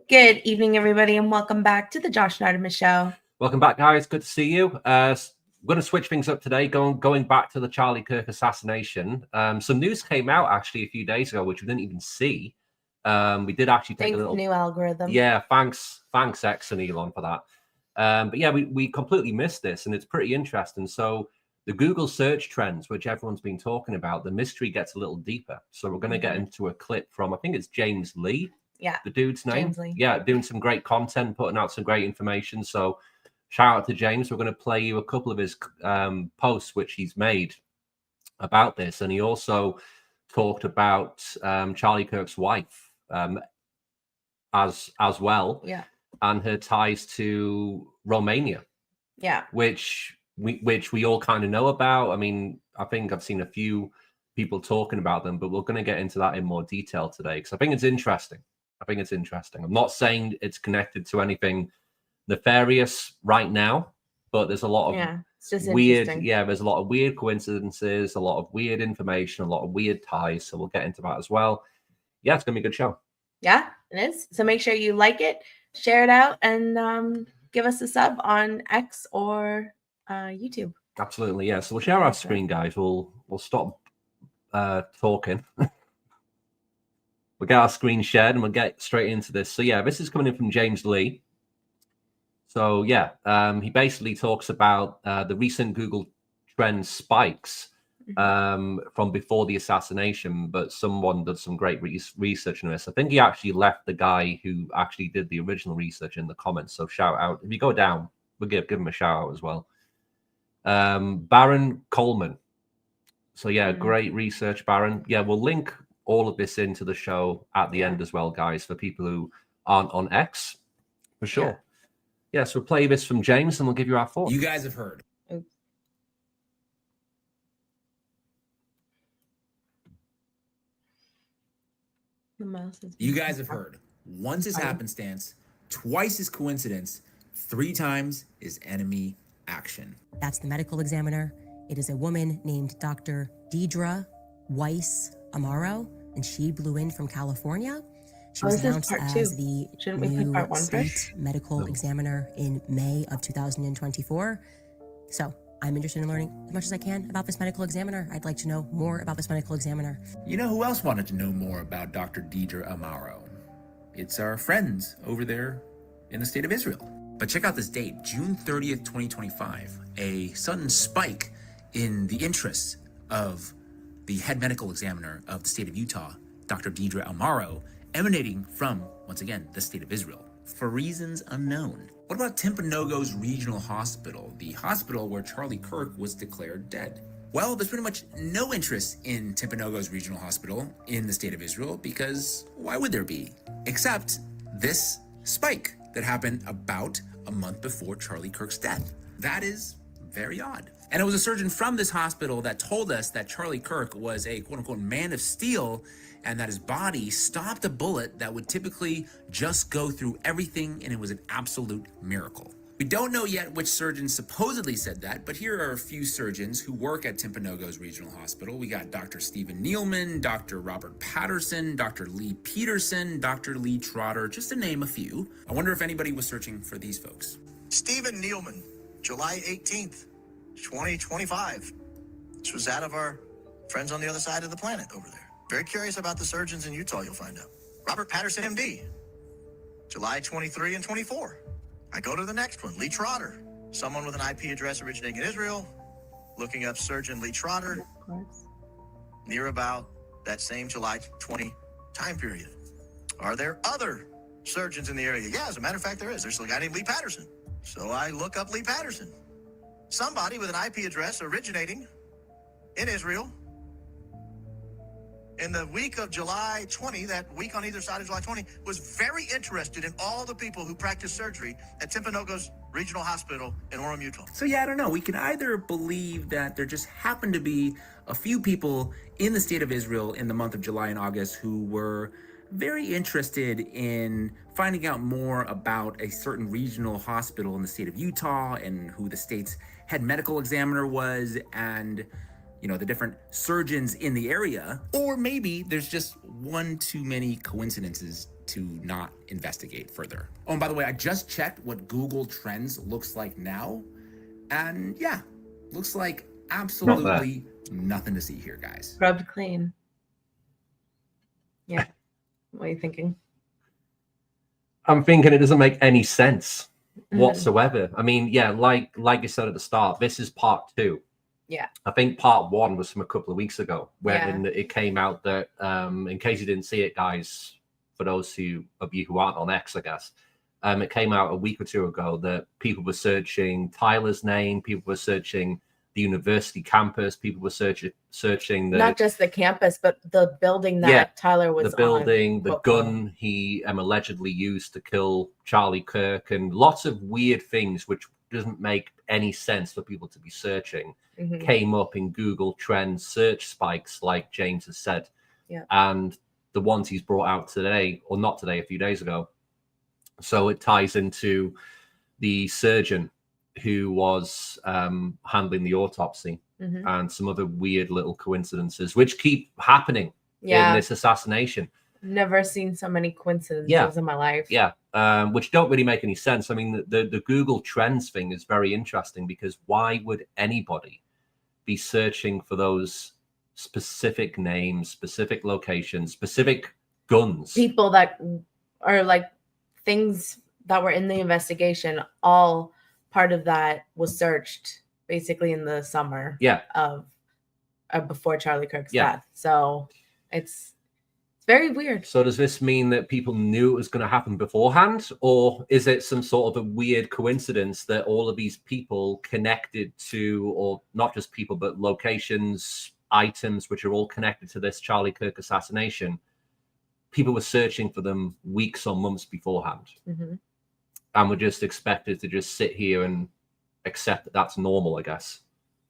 Good evening, everybody, and welcome back to the Josh and Artemis Show. Welcome back, guys. Good to see you. We're going to switch things up today, going back to the Charlie Kirk assassination. Some news came out actually a few days ago, which we didn't even see. We did actually take a little new algorithm. Yeah, thanks X and Elon for that. But yeah, we completely missed this, and it's pretty interesting. So the Google search trends, which everyone's been talking about, the mystery gets a little deeper. So we're going to get into a clip from, I think it's James Lee. Yeah, the dude's name. James Lee. Yeah, doing some great content, putting out some great information. So shout out to James. We're going to play you a couple of his posts which he's made about this, and he also talked about Charlie Kirk's wife as well. Yeah, and her ties to Romania. Yeah, which we all kind of know about. I mean, I think I've seen a few people talking about them, but we're going to get into that in more detail today because I think it's interesting. I'm not saying it's connected to anything nefarious right now, but there's a lot of it's just weird, there's a lot of weird coincidences, a lot of weird information, a lot of weird ties. So we'll get into that as well. Yeah, it's gonna be a good show. Yeah, it is. So make sure you like it, share it out, and give us a sub on X or YouTube. Absolutely, yeah. So we'll share our screen, guys. We'll stop talking. We'll get our screen shared and we'll get straight into this. So yeah, this is coming in from James Lee. So yeah, he basically talks about the recent Google trend spikes from before the assassination, but someone did some great research on this. I think he actually left the guy who actually did the original research in the comments. So shout out. If you go down, we'll give him a shout out as well. Baron Coleman. So yeah, great research, Baron. Yeah, we'll link all of this into the show at the end as well, guys, for people who aren't on X, for sure. Yeah, so we'll play this from James and we'll give you our thoughts. You guys have heard. You guys have heard. Once is happenstance, twice is coincidence, 3 times is enemy action. That's the medical examiner. It is a woman named Dr. Deidre Amaro, and she blew in from California. She was announced as the new state medical examiner in May of 2024. So I'm interested in learning as much as I can about this medical examiner. I'd like to know more about this medical examiner. You know who else wanted to know more about Dr. Deidre Amaro? It's our friends over there in the state of Israel. But check out this date, June 30th, 2025. A sudden spike in the interests of the head medical examiner of the state of Utah, Dr. Deidre Amaro, emanating from, once again, the state of Israel, for reasons unknown. What about Timpanogos Regional Hospital, the hospital where Charlie Kirk was declared dead? Well, there's pretty much no interest in Timpanogos Regional Hospital in the state of Israel because why would there be? Except this spike that happened about a month before Charlie Kirk's death. That is very odd. And it was a surgeon from this hospital that told us that Charlie Kirk was a quote-unquote man of steel and that his body stopped a bullet that would typically just go through everything, and it was an absolute miracle. We don't know yet which surgeon supposedly said that, but here are a few surgeons who work at Timpanogos Regional Hospital. We got Dr. Stephen Nealman, Dr. Robert Patterson, Dr. Lee Peterson, Dr. Lee Trotter, just to name a few. I wonder if anybody was searching for these folks. Stephen Nealman, July 18th, 2025. This was out of our friends on the other side of the planet over there. Very curious about the surgeons in Utah, you'll find out. Robert Patterson, MD, July 23 and 24. I go to the next one, Lee Trotter, someone with an IP address originating in Israel. Looking up surgeon Lee Trotter, near about that same July 20 time period. Are there other surgeons in the area? Yeah, as a matter of fact, there is. There's a guy named Lee Patterson. So I look up Lee Patterson. Somebody with an IP address originating in Israel in the week of July 20, that week on either side of July 20, was very interested in all the people who practice surgery at Timpanogos Regional Hospital in Orem, Utah. So yeah, I don't know. We can either believe that there just happened to be a few people in the state of Israel in the month of July and August who were very interested in finding out more about a certain regional hospital in the state of Utah and who the state's head medical examiner was, and the different surgeons in the area, or maybe there's just one too many coincidences to not investigate further. Oh, and by the way, I just checked what Google Trends looks like now, and yeah, looks like absolutely nothing to see here, guys. Scrubbed clean. Yeah. What are you thinking? I'm thinking it doesn't make any sense whatsoever. I mean, yeah, like you said at the start, this is part 2. Yeah. I think part 1 was from a couple of weeks ago, when it came out that, in case you didn't see it, guys, for those of you who aren't on X, I guess, it came out a week or 2 ago that people were searching Tyler's name, people were searching the university campus, people were searching the, not just the campus, but the building that Tyler was the building, on. the gun he allegedly used to kill Charlie Kirk, and lots of weird things which doesn't make any sense for people to be searching, came up in Google Trends search spikes, like James has said. Yeah. And the ones he's brought out today, or not today, a few days ago. So it ties into the surgeon who was handling the autopsy, and some other weird little coincidences which keep happening in this assassination. Never seen so many coincidences in my life. Yeah, which don't really make any sense. I mean, the Google Trends thing is very interesting, because why would anybody be searching for those specific names, specific locations, specific guns? People that are like things that were in the investigation, all part of that was searched basically in the summer of before Charlie Kirk's death. So it's very weird. So does this mean that people knew it was going to happen beforehand, or is it some sort of a weird coincidence that all of these people connected to, or not just people, but locations, items, which are all connected to this Charlie Kirk assassination, people were searching for them weeks or months beforehand, and were just expected to just sit here and accept that that's normal, I guess.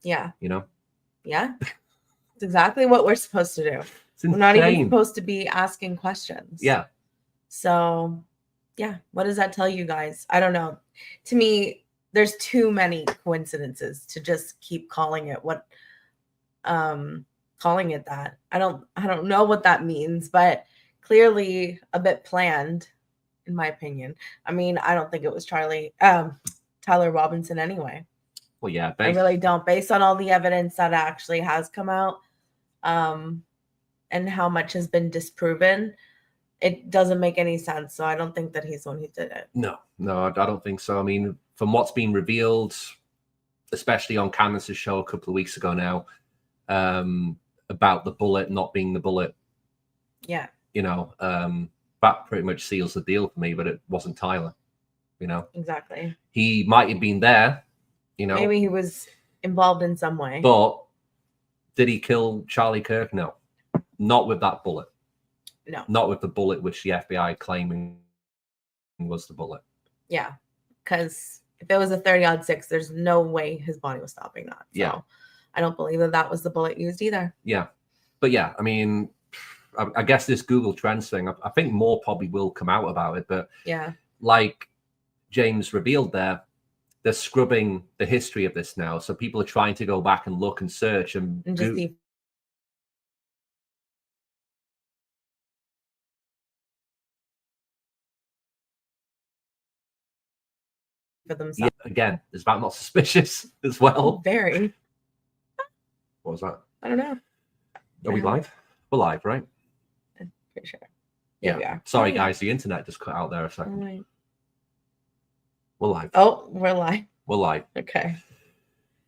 Yeah. Yeah. It's exactly what we're supposed to do. We're not even supposed to be asking questions. Yeah. So, yeah. What does that tell you guys? I don't know. To me, there's too many coincidences to just keep calling it that. I don't know what that means, but clearly a bit planned, in my opinion. I mean, I don't think it was Tyler Robinson anyway. Well, yeah. I really don't, based on all the evidence that actually has come out. And how much has been disproven, it doesn't make any sense. So I don't think that he's the one who did it. No, I don't think so. I mean, from what's been revealed, especially on Candace's show a couple of weeks ago now, about the bullet not being the bullet. Yeah. That pretty much seals the deal for me, but it wasn't Tyler, Exactly. He might have been there, Maybe he was involved in some way. But did he kill Charlie Kirk? No. Not with that bullet. No. Not with the bullet which the FBI claiming was the bullet. Yeah. Because if it was a 30-06, there's no way his body was stopping that. So yeah. I don't believe that was the bullet used either. Yeah. But yeah, I mean, I guess this Google Trends thing, I think more probably will come out about it. But yeah, like James revealed there, they're scrubbing the history of this now. So people are trying to go back and look and search and just see for themselves. Yeah, again, is that not suspicious as well? Very. What was that? I don't know. Are we live? We're live, right? I'm pretty sure. Yeah. We are. Sorry, guys. The internet just cut out there a second. Right. We're live. Oh, we're live. We're live. Okay.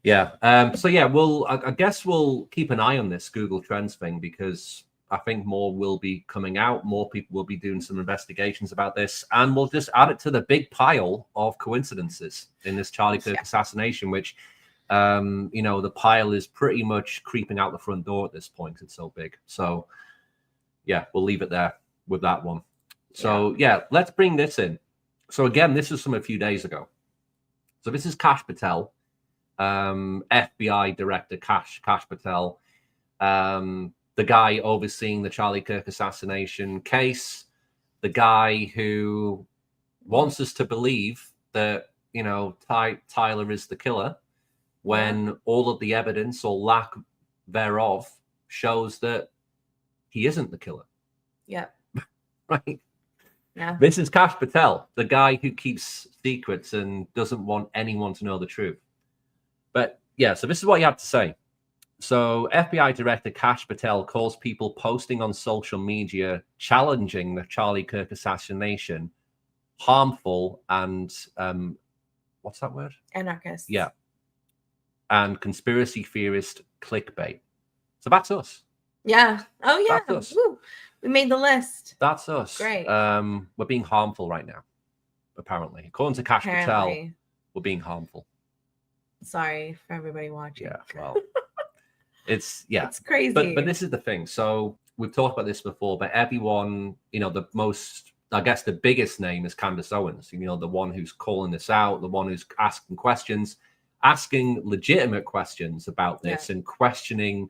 Yeah. So yeah, I guess we'll keep an eye on this Google Trends thing, because I think more will be coming out. More people will be doing some investigations about this, and we'll just add it to the big pile of coincidences in this Charlie Kirk assassination, which, the pile is pretty much creeping out the front door at this point. It's so big. So yeah, we'll leave it there with that one. So yeah, let's bring this in. So again, this is from a few days ago. So this is Kash Patel, FBI Director Kash Patel, the guy overseeing the Charlie Kirk assassination case, the guy who wants us to believe that, Tyler is the killer, when all of the evidence or lack thereof shows that he isn't the killer. Yeah. Right? Yeah. This is Kash Patel, the guy who keeps secrets and doesn't want anyone to know the truth. But yeah, so this is what you have to say. So FBI Director Kash Patel calls people posting on social media challenging the Charlie Kirk assassination harmful and what's that word? Anarchist. Yeah. And conspiracy theorist clickbait. So that's us. Yeah. Oh yeah. That's us. Woo. We made the list. That's us. Great. We're being harmful right now, apparently. According to Kash Patel, we're being harmful. Sorry for everybody watching. Yeah, well, it's crazy. But this is the thing. So we've talked about this before, but everyone, the most, I guess the biggest name is Candace Owens, the one who's calling this out, the one who's asking questions, asking legitimate questions about this and questioning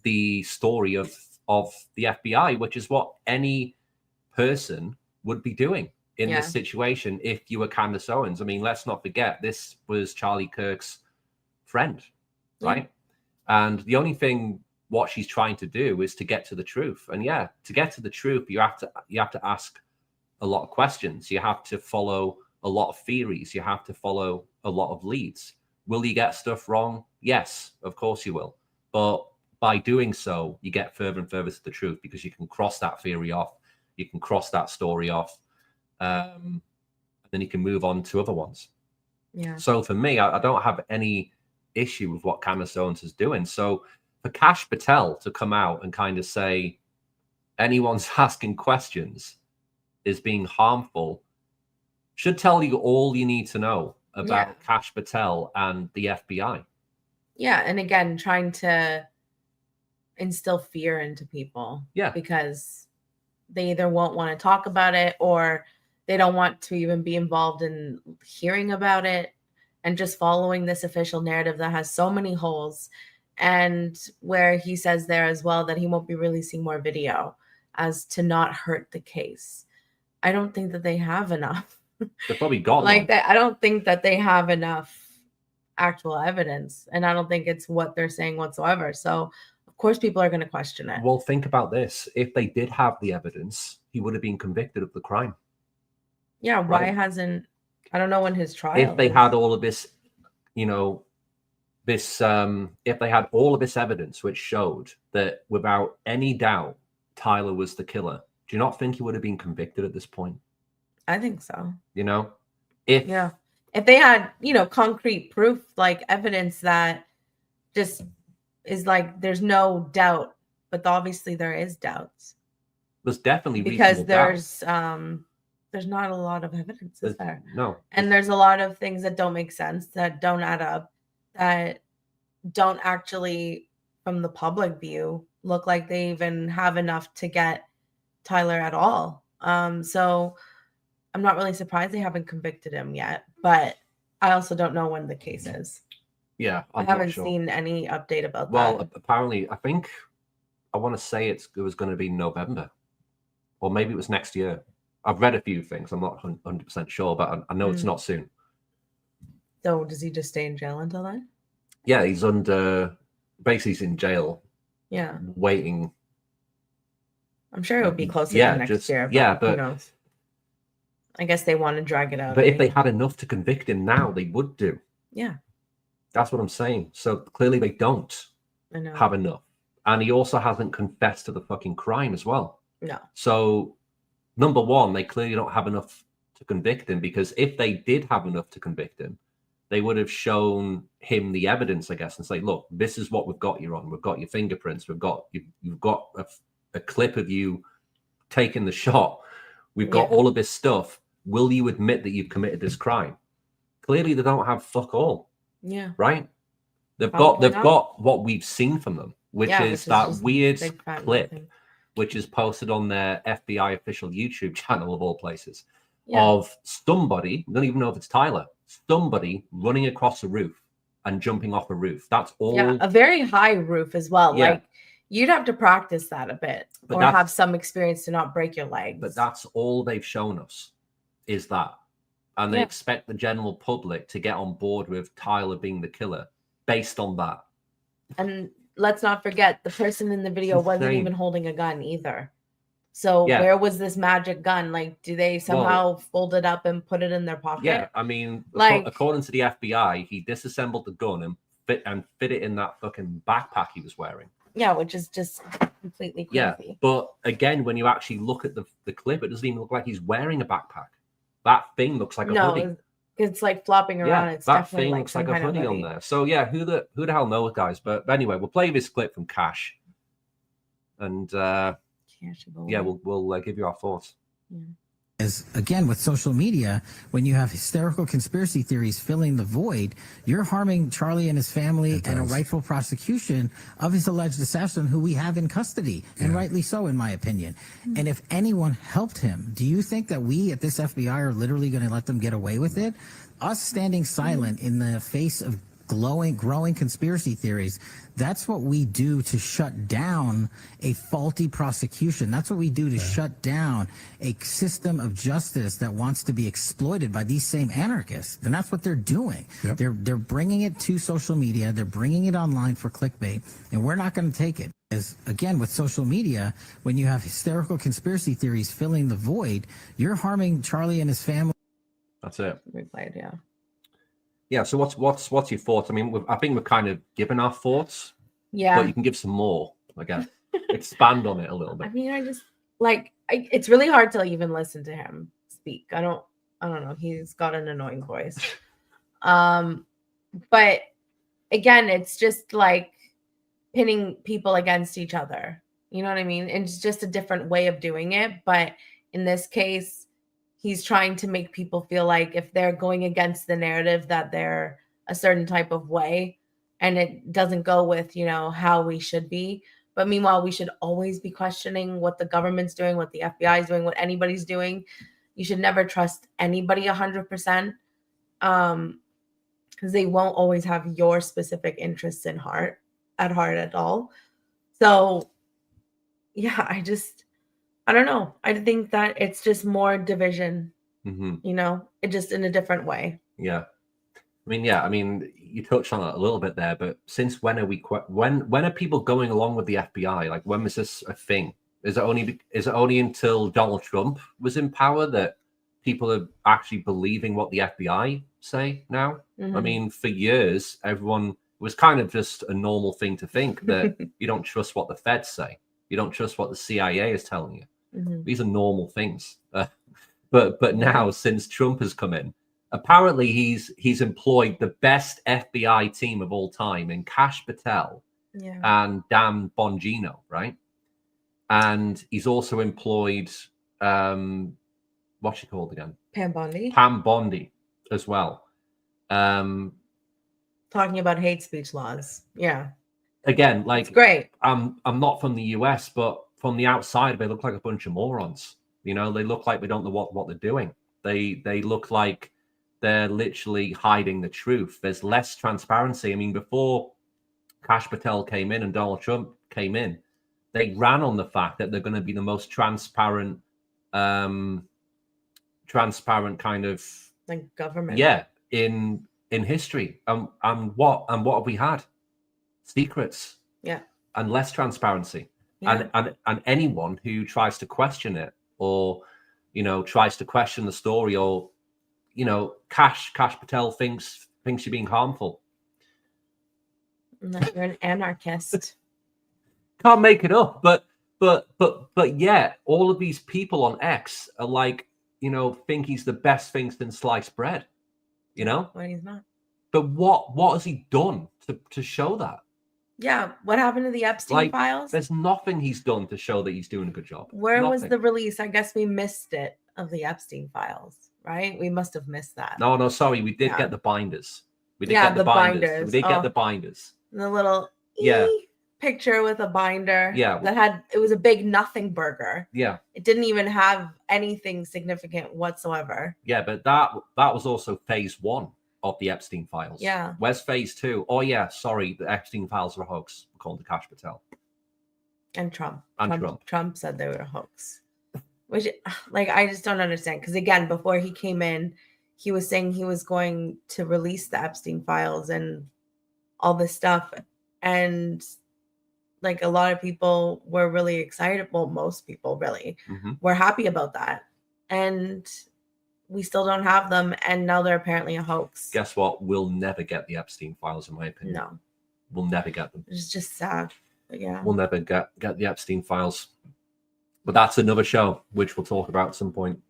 the story of the FBI, which is what any person would be doing in this situation if you were Candace Owens. I mean, let's not forget, this was Charlie Kirk's friend, right? And the only thing what she's trying to do is to get to the truth. And to get to the truth, you have to ask a lot of questions. You have to follow a lot of theories. You have to follow a lot of leads. Will you get stuff wrong? Yes, of course you will. But by doing so, you get further and further to the truth because you can cross that theory off. You can cross that story off. And then you can move on to other ones. Yeah. So for me, I don't have any issue with what Candace Owens is doing. So for Kash Patel to come out and kind of say anyone's asking questions is being harmful should tell you all you need to know about Kash Patel and the FBI. Yeah. And again, trying to instill fear into people. Yeah. Because they either won't want to talk about it or they don't want to even be involved in hearing about it and just following this official narrative that has so many holes. And where he says there as well that he won't be releasing more video as to not hurt the case. I don't think that they have enough. They've probably got like that. I don't think that they have enough actual evidence. And I don't think it's what they're saying whatsoever. So of course people are going to question it. Well, think about this. If they did have the evidence, he would have been convicted of the crime. Yeah. Right? Why hasn't, I don't know when his trial if they had all of this, if they had all of this evidence which showed that without any doubt Tyler was the killer, do you not think he would have been convicted at this point? I think so. If they had, concrete proof, like evidence that just is like there's no doubt, but obviously there is doubts. There's definitely because there's not a lot of evidence, is there? No. And there's a lot of things that don't make sense, that don't add up, that don't actually, from the public view, look like they even have enough to get Tyler at all. So I'm not really surprised they haven't convicted him yet, but I also don't know when the case is. Yeah, I haven't seen any update about that. Well, apparently, I want to say it was going to be November, or maybe it was next year. I've read a few things. I'm not 100% sure, but I know it's not soon. So does he just stay in jail until then? Yeah, he's basically he's in jail. Yeah. Waiting. I'm sure it would be closer to next year. But who knows? I guess they want to drag it out. But if they had enough to convict him now, they would do. Yeah. That's what I'm saying. So clearly they don't have enough. And he also hasn't confessed to the fucking crime as well. No. So, number one, they clearly don't have enough to convict him, because if they did have enough to convict him, they would have shown him the evidence, I guess, and say, look, this is what we've got you on. We've got your fingerprints. You've got a clip of you taking the shot. We've got all of this stuff. Will you admit that you've committed this crime? Clearly, they don't have fuck all. Yeah. Right? They've got what we've seen from them, which is that weird clip, which is posted on their FBI official YouTube channel of all places, of somebody, I don't even know if it's Tyler, somebody running across a roof and jumping off a roof. That's all. Yeah, a very high roof as well. Yeah. Like, you'd have to practice that a bit, or have some experience to not break your legs. But that's all they've shown us, is that. And they expect the general public to get on board with Tyler being the killer based on that. And let's not forget the person in the video wasn't even holding a gun either. So where was this magic gun? Like, do they somehow fold it up and put it in their pocket? Yeah, I mean, like, according to the FBI, he disassembled the gun and fit it in that fucking backpack he was wearing. Yeah, which is just completely crazy. Yeah, but again, when you actually look at the clip, it doesn't even look like he's wearing a backpack. That thing looks like a hoodie. It's like flopping around. It's that definitely thing like looks like a hoodie on there. So yeah, who the hell knows, guys? But anyway, we'll play this clip from Cash, and we'll give you our thoughts. Yeah. As again with social media, when you have hysterical conspiracy theories filling the void, you're harming Charlie and his family and a rightful prosecution of his alleged assassin, who we have in custody, and rightly so, in my opinion. And if anyone helped him, do you think that we at this FBI are literally going to let them get away with it? Us standing silent in the face of growing conspiracy theories, that's what we do to shut down a faulty prosecution. That's what we do to shut down a system of justice that wants to be exploited by these same anarchists. And that's what they're doing. Yep. They're bringing it to social media. They're bringing it online for clickbait, and we're not going to take it. As again with social media, when you have hysterical conspiracy theories filling the void, you're harming Charlie and his family. That's it. Replied, yeah. Yeah, so what's your thoughts? I mean, I think we've kind of given our thoughts. Yeah. But you can give some more. Again, expand on it a little bit. I mean, I just it's really hard to even listen to him speak. I don't know. He's got an annoying voice. But again, it's just like pinning people against each other. You know what I mean? And it's just a different way of doing it. But in this case, he's trying to make people feel like if they're going against the narrative that they're a certain type of way and it doesn't go with, how we should be. But meanwhile, we should always be questioning what the government's doing, what the FBI is doing, what anybody's doing. You should never trust anybody 100%, because they won't always have your specific interests at heart at all. So yeah, I don't know. I think that it's just more division, it just in a different way. Yeah. I mean, you touched on it a little bit there, but since when are when are people going along with the FBI? Like, when was this a thing? Is it only until Donald Trump was in power that people are actually believing what the FBI say now? I mean, for years, everyone was kind of just a normal thing to think that you don't trust what the feds say. You don't trust what the CIA is telling you. These are normal things. But now, since Trump has come in, apparently he's employed the best FBI team of all time in Kash Patel and Dan Bongino, right? And he's also employed what's she called again? Pam Bondi. Pam Bondi as well. Talking about hate speech laws. Yeah. Again, like, it's great. I'm not from the US, but from the outside, they look like a bunch of morons. They look like they don't know what they're doing. They look like they're literally hiding the truth. There's less transparency. I mean, before Kash Patel came in and Donald Trump came in, they ran on the fact that they're going to be the most transparent kind of like government. Yeah, in history. And what have we had? Secrets. Yeah. And less transparency. Yeah. And anyone who tries to question it or tries to question the story or Kash Patel thinks you're being harmful. No, you're an anarchist. Can't make it up, but yeah, all of these people on X are like, think he's the best thing since sliced bread. Well, he's not. But what has he done to show that? Yeah, what happened to the Epstein files? There's nothing he's done to show that he's doing a good job. Where was the release? I guess we missed it of the Epstein files, right? We must have missed that. No, sorry, we did get the binders. We did get the binders. We did get the binders. The little picture with a binder. Yeah, it was a big nothing burger. Yeah, it didn't even have anything significant whatsoever. Yeah, but that was also phase 1 of the Epstein files. Yeah. Where's phase 2? Oh yeah, sorry, the Epstein files are a hoax, according to Kash Patel. And Trump. Trump said they were a hoax. Which, I just don't understand. Because again, before he came in, he was saying he was going to release the Epstein files and all this stuff. And like a lot of people were really excited. Well, most people really were happy about that. And we still don't have them. And now they're apparently a hoax. Guess what? We'll never get the Epstein files, in my opinion. No. We'll never get them. It's just sad. But yeah. We'll never get the Epstein files. But that's another show, which we'll talk about at some point.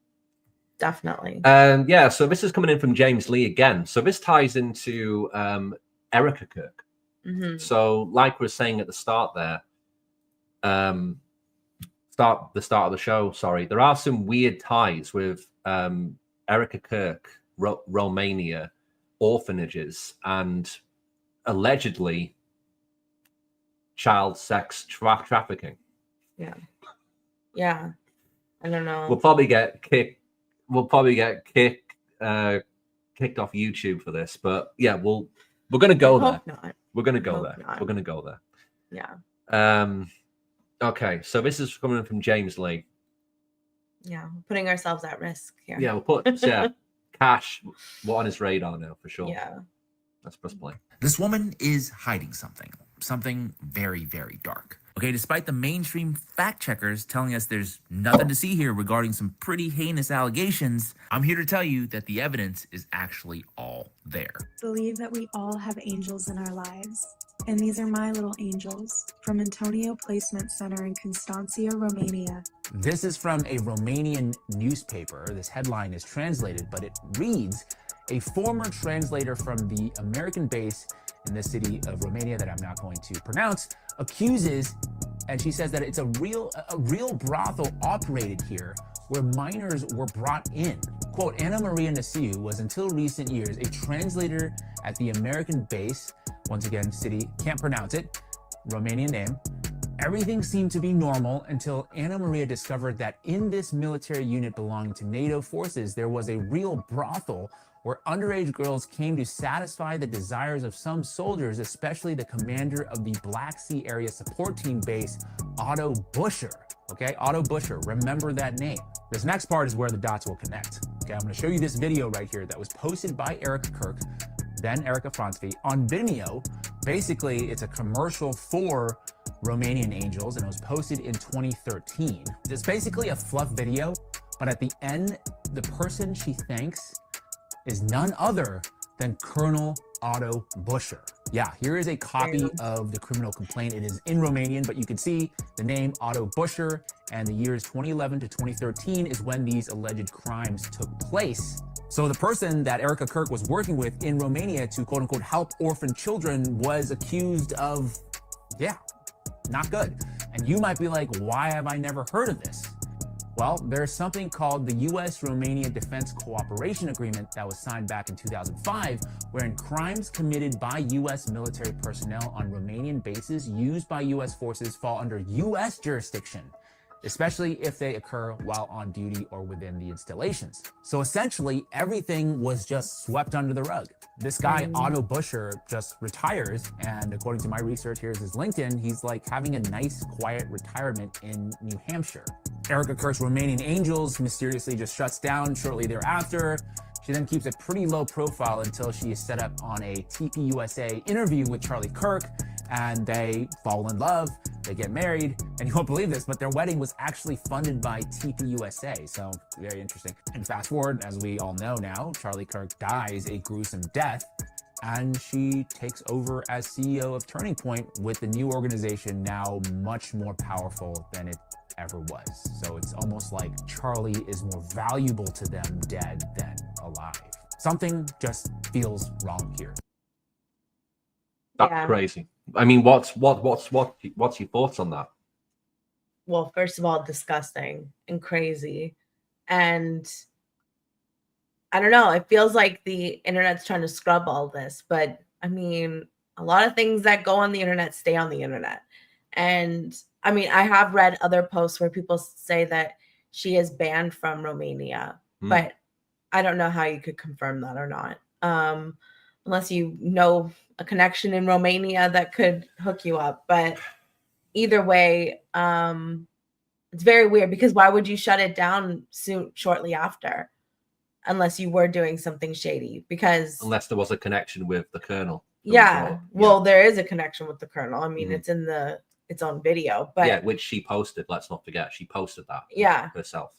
Definitely. And yeah, so this is coming in from James Lee again. So this ties into Erika Kirk. So like we were saying at the start there, the start of the show, sorry, there are some weird ties with Erika Kirk, Romania orphanages, and allegedly child sex trafficking. Yeah. I don't know. We'll probably get kicked off YouTube for this, but yeah, we're gonna go there. Not. We're gonna go there. Not. We're gonna go there. Yeah. Okay, so this is coming from James Lee. Yeah, putting ourselves at risk here. Yeah, we'll put Cash on his radar now for sure. Yeah. Let's press play. This woman is hiding something very, very dark. Okay, despite the mainstream fact checkers telling us there's nothing to see here regarding some pretty heinous allegations, I'm here to tell you that the evidence is actually all there. I believe that we all have angels in our lives. And these are my little angels from Antonio Placement Center in Constanța, Romania. This is from a Romanian newspaper. This headline is translated, but it reads, a former translator from the American base in the city of Romania that I'm not going to pronounce, accuses, and she says that it's a real brothel operated here where minors were brought in. Quote, Anna Maria Nasiu was until recent years a translator at the American base, once again, city, can't pronounce it, Romanian name. Everything seemed to be normal until Anna Maria discovered that in this military unit belonging to NATO forces, there was a real brothel where underage girls came to satisfy the desires of some soldiers, especially the commander of the Black Sea Area Support Team base, Otto Buscher. Okay, Otto Buscher, remember that name. This next part is where the dots will connect. Okay, I'm gonna show you this video right here that was posted by Erika Kirk, then Erika Fransvi, on Vimeo. Basically, it's a commercial for Romanian Angels, and it was posted in 2013. It's basically a fluff video, but at the end, the person she thanks is none other than Colonel Otto Buscher. Yeah, here is a copy of the criminal complaint. It is in Romanian, but you can see the name Otto Buscher, and the years 2011 to 2013 is when these alleged crimes took place. So the person that Erika Kirk was working with in Romania to quote unquote help orphan children was accused of, yeah, not good. And you might be like, why have I never heard of this? Well, there's something called the U.S.-Romania Defense Cooperation Agreement that was signed back in 2005, wherein crimes committed by U.S. military personnel on Romanian bases used by U.S. forces fall under U.S. jurisdiction, especially if they occur while on duty or within the installations. So essentially, everything was just swept under the rug. This guy, Otto Buscher, just retires, and according to my research, here's his LinkedIn, he's like having a nice, quiet retirement in New Hampshire. Erika Kirk's Romanian Angels mysteriously just shuts down shortly thereafter. She then keeps a pretty low profile until she is set up on a TPUSA interview with Charlie Kirk, and they fall in love, they get married, and you won't believe this, but their wedding was actually funded by TPUSA, so very interesting. And fast forward, as we all know now, Charlie Kirk dies a gruesome death, and she takes over as CEO of Turning Point with the new organization now much more powerful than it ever was. So it's almost like Charlie is more valuable to them dead than alive. Something just feels wrong here. That's crazy. I mean, what's your thoughts on that? Well, first of all, disgusting and crazy. And I don't know, it feels like the internet's trying to scrub all this, but I mean, a lot of things that go on the internet stay on the internet. And I mean, I have read other posts where people say that she is banned from Romania, but I don't know how you could confirm that or not. Unless you know a connection in Romania that could hook you up. But either way, it's very weird, because why would you shut it down shortly after? Unless you were doing something shady, because unless there was a connection with the colonel. Yeah, well, there is a connection with the colonel. I mean, it's in the its own video. But yeah, which she posted. Let's not forget, she posted that. Yeah. Herself.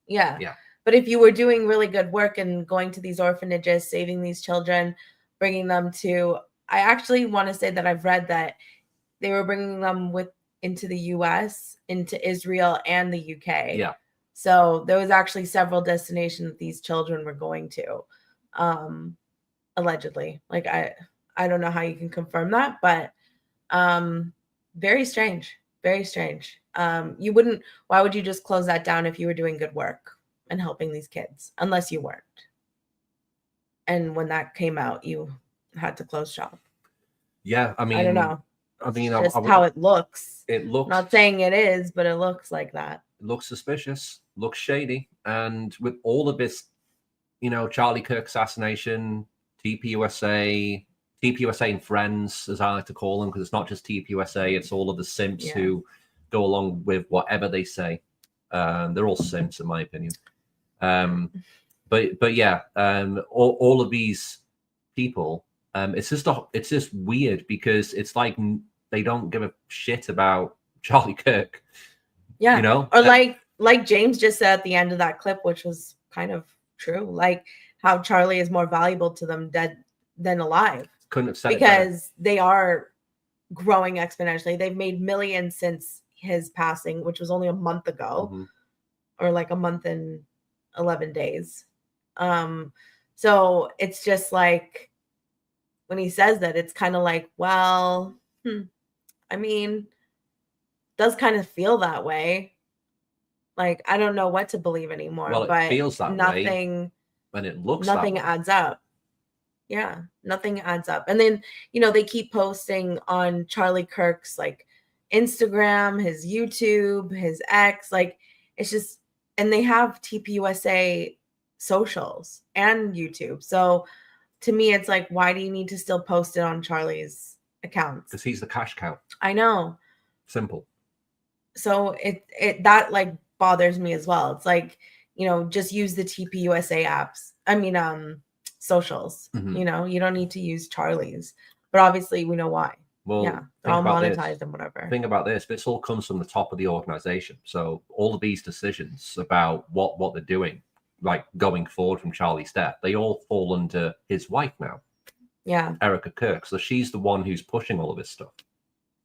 Yeah. Yeah. But if you were doing really good work and going to these orphanages, saving these children, bringing them to, I actually want to say that I've read that they were bringing them into the US, into Israel, and the UK. Yeah. So there was actually several destinations that these children were going to, allegedly. Like I don't know how you can confirm that, but very strange. Very strange. Why would you just close that down if you were doing good work and helping these kids? Unless you weren't. And when that came out, you had to close shop. Yeah, I mean, I don't know. I mean, just how it looks. It looks. Not saying it is, but it looks like that. It looks suspicious. Looks shady. And with all of this, Charlie Kirk assassination, TPUSA and friends, as I like to call them, because it's not just TPUSA, it's all of the simps who go along with whatever they say. They're all simps, in my opinion. But yeah, all of these people, it's just weird because it's like they don't give a shit about Charlie Kirk. Yeah, or like James just said at the end of that clip, which was kind of true, like how Charlie is more valuable to them dead than alive. Couldn't have said because they are growing exponentially. They've made millions since his passing, which was only a month ago, or like a month and 11 days. So it's just like when he says that, it's kind of like, well, I mean, does kind of feel that way. Like, I don't know what to believe anymore. Well, but it feels that nothing, way, and it looks nothing that way. adds up. Yeah, nothing adds up. And then, they keep posting on Charlie Kirk's like Instagram, his YouTube, his X, like it's just, and they have TPUSA socials and YouTube. So to me, it's like, why do you need to still post it on Charlie's accounts? Because he's the cash cow. I know. Simple. So that like bothers me as well. It's like, just use the TPUSA apps. I mean, socials. You don't need to use Charlie's, but obviously we know why. Well, yeah, they're all monetized and whatever. Think about this all comes from the top of the organization. So all of these decisions about what they're doing, like going forward from Charlie's death, they all fall under his wife now. Yeah, Erika Kirk. So she's the one who's pushing all of this stuff.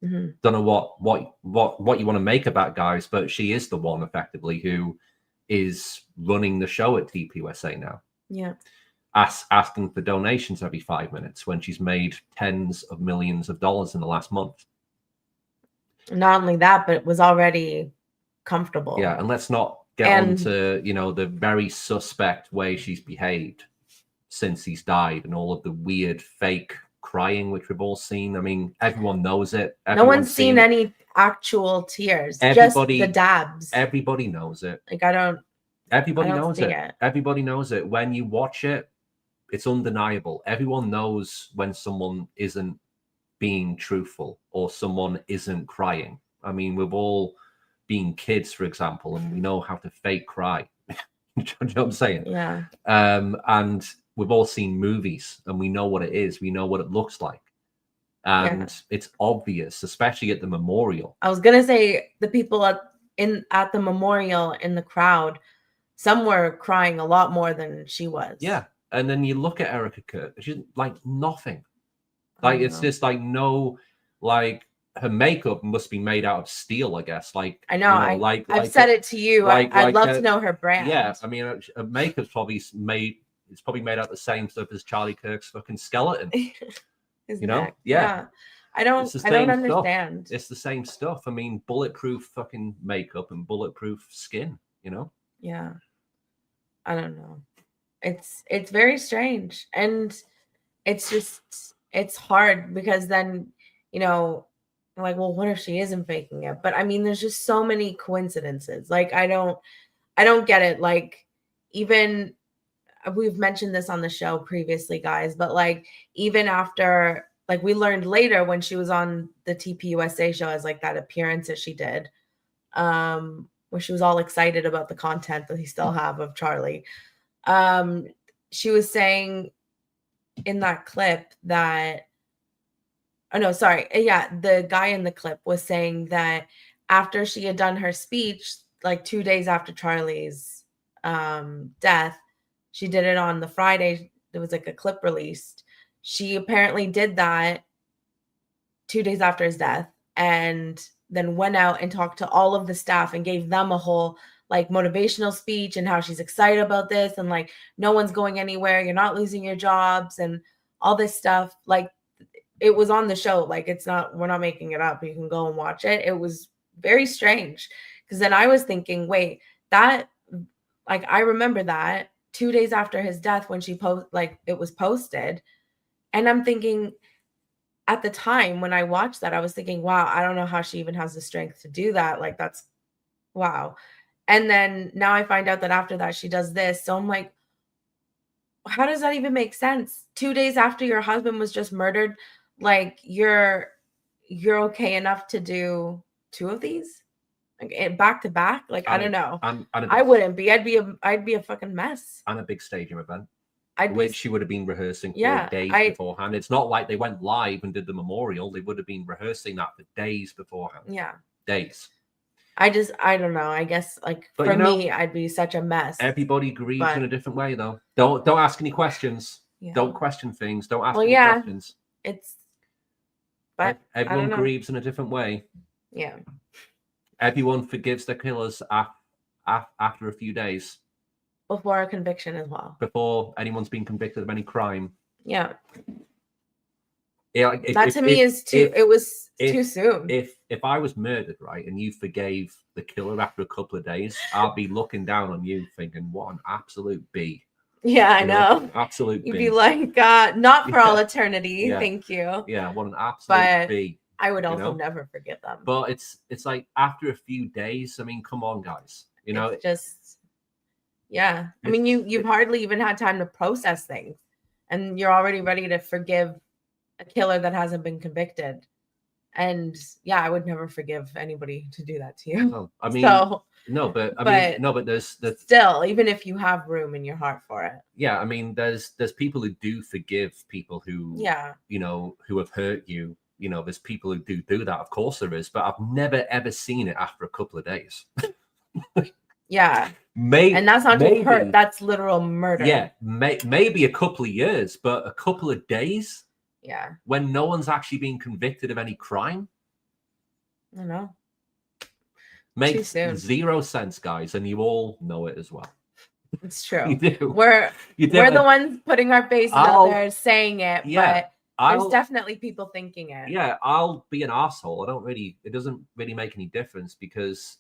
Mm-hmm. Don't know what you want to make of that, guys, but she is the one effectively who is running the show at TPUSA now. Yeah. Asking for donations every 5 minutes when she's made tens of millions of dollars in the last month. Not only that, but it was already comfortable. Yeah, and let's not get on to, the very suspect way she's behaved since he's died and all of the weird fake crying, which we've all seen. I mean, everyone knows it. No one's seen any actual tears. Everybody, just the dabs. Everybody knows it. Like, Everybody knows it. Everybody knows it. When you watch it, it's undeniable. Everyone knows when someone isn't being truthful or someone isn't crying. I mean, we've all been kids, for example, and we know how to fake cry. You know what I'm saying? Yeah. And we've all seen movies and we know what it is. We know what it looks like. And it's obvious, especially at the memorial. I was going to say the people at the memorial in the crowd, some were crying a lot more than she was. Yeah. And then you look at Erika Kirk, she's like nothing. Like, it's just like her makeup must be made out of steel, I guess. Like, I know, I've said it to you. I'd love to know her brand. Yeah. I mean, her makeup's probably made out of the same stuff as Charlie Kirk's fucking skeleton. Neck. Yeah. I don't understand. It's the same stuff. I mean, bulletproof fucking makeup and bulletproof skin, Yeah. I don't know. It's very strange. And it's hard because then, like, well, what if she isn't faking it? But I mean, there's just so many coincidences. Like, I don't get it. Like, even we've mentioned this on the show previously, guys, but like, even after, like, we learned later when she was on the TPUSA show as like that appearance that she did, where she was all excited about the content that they still have of Charlie. She was saying in that clip that Oh no, sorry. Yeah, the guy in the clip was saying that after she had done her speech, like 2 days after Charlie's death, she did it on the Friday. There was like a clip released. She apparently did that 2 days after his death, and then went out and talked to all of the staff and gave them a whole like motivational speech and how she's excited about this and like no one's going anywhere, you're not losing your jobs and all this stuff. Like it was on the show. Like we're not making it up. You can go and watch it. It was very strange because then I was thinking, wait, that like I remember that 2 days after his death when it was posted, and I'm thinking at the time when I watched that, I was thinking, wow, I don't know how she even has the strength to do that. Like that's wow. And then now I find out that after that she does this. So I'm like, how does that even make sense? 2 days after your husband was just murdered, like you're okay enough to do 2 of these, like back to back. Like I don't know. I wouldn't be. I'd be a fucking mess. And a big stadium event, which she would have been rehearsing for days beforehand. It's not like they went live and did the memorial. They would have been rehearsing that for days beforehand. Yeah, days. I don't know. I guess like but for me, I'd be such a mess. Everybody grieves in a different way, though. Don't ask any questions. Yeah. Don't question things. Don't ask any questions. But everyone grieves in a different way. Yeah. Everyone forgives their killers after a few days. Before a conviction as well. Before anyone's been convicted of any crime. Yeah. Yeah, it was too soon. If I was murdered, right, and you forgave the killer after a couple of days, I'll be looking down on you thinking, what an absolute B. Yeah, I know. Absolute You'd B. be like, not for all eternity. Yeah. Thank you. Yeah, what an absolute B. I would also never forget them. But it's like after a few days, I mean, come on, guys. It's just, yeah. I mean, you've hardly even had time to process things. And you're already ready to forgive a killer that hasn't been convicted. And yeah, I would never forgive anybody to do that to you. No, I mean, but there's still, even if you have room in your heart for it. Yeah, I mean, there's people who do forgive people who, who have hurt you. There's people who do that. Of course there is, but I've never ever seen it after a couple of days. Yeah. And that's not just hurt, that's literal murder. Yeah, maybe a couple of years, but a couple of days. Yeah. When no one's actually been convicted of any crime. I know. Makes zero sense, guys, and you all know it as well. It's true. You do. We're the ones putting our faces out there saying it, but there's definitely people thinking it. Yeah, I'll be an asshole. It doesn't really make any difference because,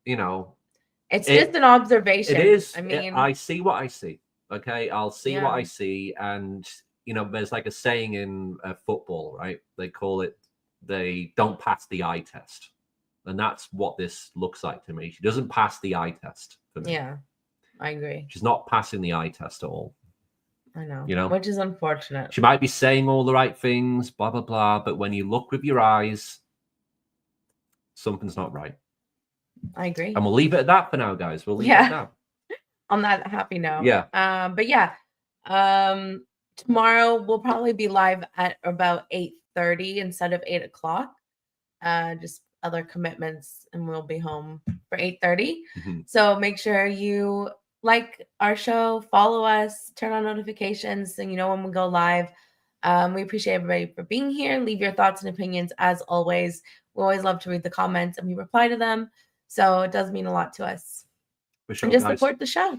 it's just an observation. It is. I mean, I see what I see. Okay, I'll see what I see, and there's like a saying in football, right? They call it, they don't pass the eye test, and that's what this looks like to me. She doesn't pass the eye test for me. Yeah, I agree. She's not passing the eye test at all. I know. Which is unfortunate. She might be saying all the right things, blah blah blah, but when you look with your eyes, something's not right. I agree. And we'll leave it at that for now, guys. We'll leave it at that. On that happy note. Yeah. But yeah. Tomorrow we'll probably be live at about 8:30 instead of 8 o'clock. Just other commitments, and we'll be home for 8:30. Mm-hmm. So make sure you like our show, follow us, turn on notifications so you know when we go live. We appreciate everybody for being here. Leave your thoughts and opinions as always. We always love to read the comments and we reply to them. So it does mean a lot to us. For sure, and just support the show.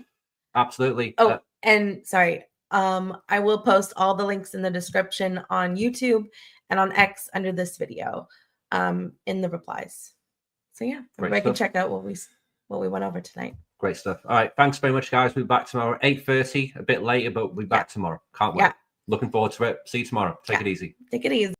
Absolutely. Oh, and sorry. I will post all the links in the description on YouTube and on X under this video in the replies. So yeah, everybody can check out what we went over tonight. Great stuff. All right. Thanks very much, guys. We'll be back tomorrow at 8:30, a bit later, but we'll be back tomorrow. Can't wait. Looking forward to it. See you tomorrow. Take it easy. Take it easy.